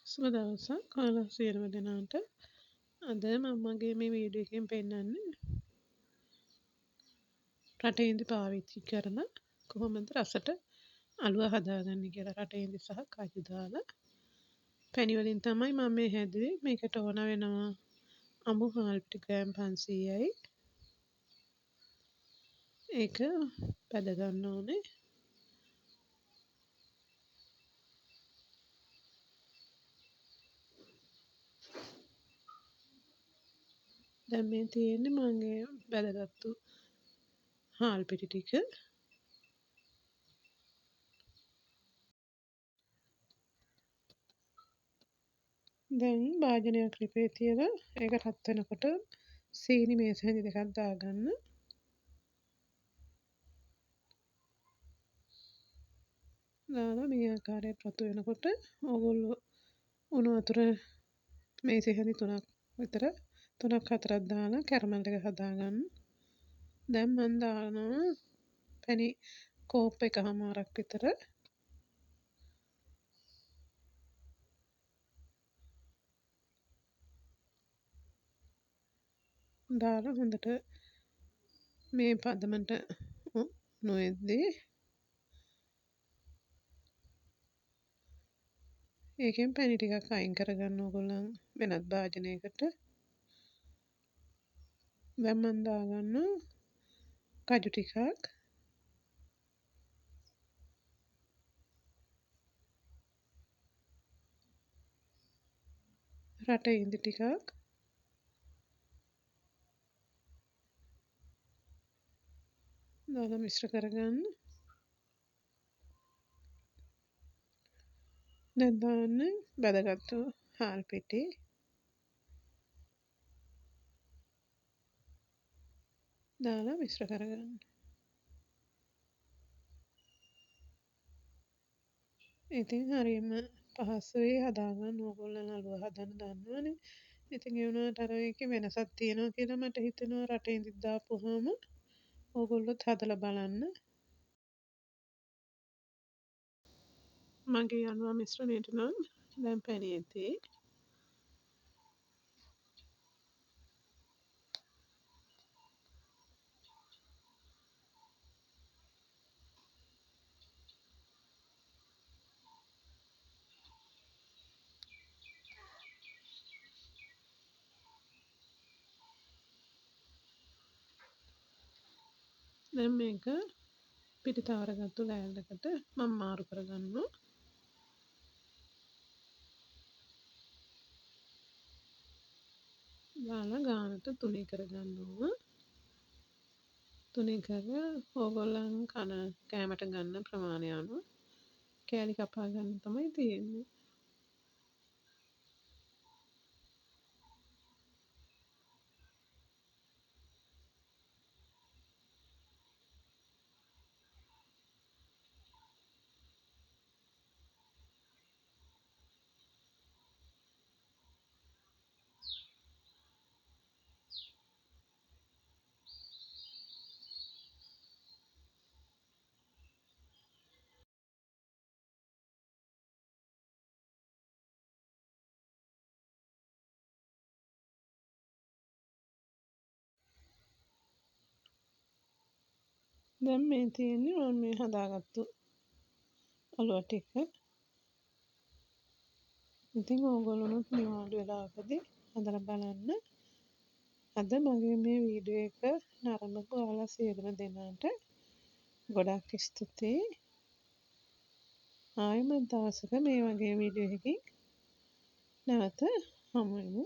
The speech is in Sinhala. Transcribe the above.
සුබ දවසක් ඔයාලා සියලුම දෙනාට. අද මම මගේ මේ වීඩියෝ එකෙන් පෙන්නන්නේ රටේන්දි පාවිච්චි කරන කොහොමද රසට අලුව හදාගන්නේ කියලා. රටේන්දි සහ කජු දාලා පැණි වලින් තමයි මම මේ හැදුවේ. මේකට ඕන වෙනවා අමු හාල් ටික ග්‍රෑම් 500යි. ඒක පැද ගන්න ඕනේ. දැන් මේ තියෙන්නේ මගේ බැදගත්තු හාල් පිටි ටික. දැන් භාජනයක් ලිපේ තියලා ඒක රත් වෙනකොට සීනි මේස හැඳි දෙකක් දාගන්න. දාලා මේ ආකාරයට රතු වෙනකොට ඕගොල්ලෝ උණු වතුර මේසේ හැඳි 3ක් විතර 3ක් 4ක් දාලා කැරමල් එක හදාගන්න. දැන් මම දානවා පැණි කෝප් එකමාරක් විතර. දාලා හොඳට මේ පදමට නොෙද්දී ඒකෙන් පැණි ටිකක් අයින් කරගන්න ඕගොල්ලන් වෙනත් භාජනයකට. දැන් මම දාගන්නවා කජු ටිකක්, රට ඉඳි ටිකක්, දාලා මිශ්‍ර කරගන්න. දැන් දාන්න බැදගත්තු හාල් පිටි. දාලා මිශ්‍ර කරගන්න. ඉතින් හරියම පහසුයි හදාගන්න. ඕගොල්ලන් අලුව හදන්න දන්නවනේ. ඉතින් ඒ වුණාට අර ඒකේ වෙනසක් තියෙනවා කියලා මට හිතෙනවා රටේ ඉඳි දාපුවාම ඕගොල්ලොත් හදලා බලන්න. මගේ අලුව මිශ්‍රණයට නම් දැන් පැණි ඇති. දැන් මේක පිටි තවරගත්තු ලෑල්ලකට මම මාරු කරගන්නවා. දාලා ගානට තුනී කරගන්නවා. තුනී කරලා ඕගොල්ලන් කෑමට ගන්න ප්‍රමාණය අනුව කෑලි කපා ගන්න තමයි තියෙන්නේ. දැන් මේ තියෙන්නේ මම මේ හදාගත්තු අලුව ටික. ඉතින් ඕගොල්ලොනුත් නිවාඩු වෙලාවකදී හදලා බලන්න. අද මගේ මේ වීඩියෝ එක නරඹපු ඔයාලා සියලුම දෙනාට ගොඩක් ස්තුතියි. ආයෙමත් දවසක මේ වගේ වීඩියෝ එකකින් නැවත හමු වෙමු.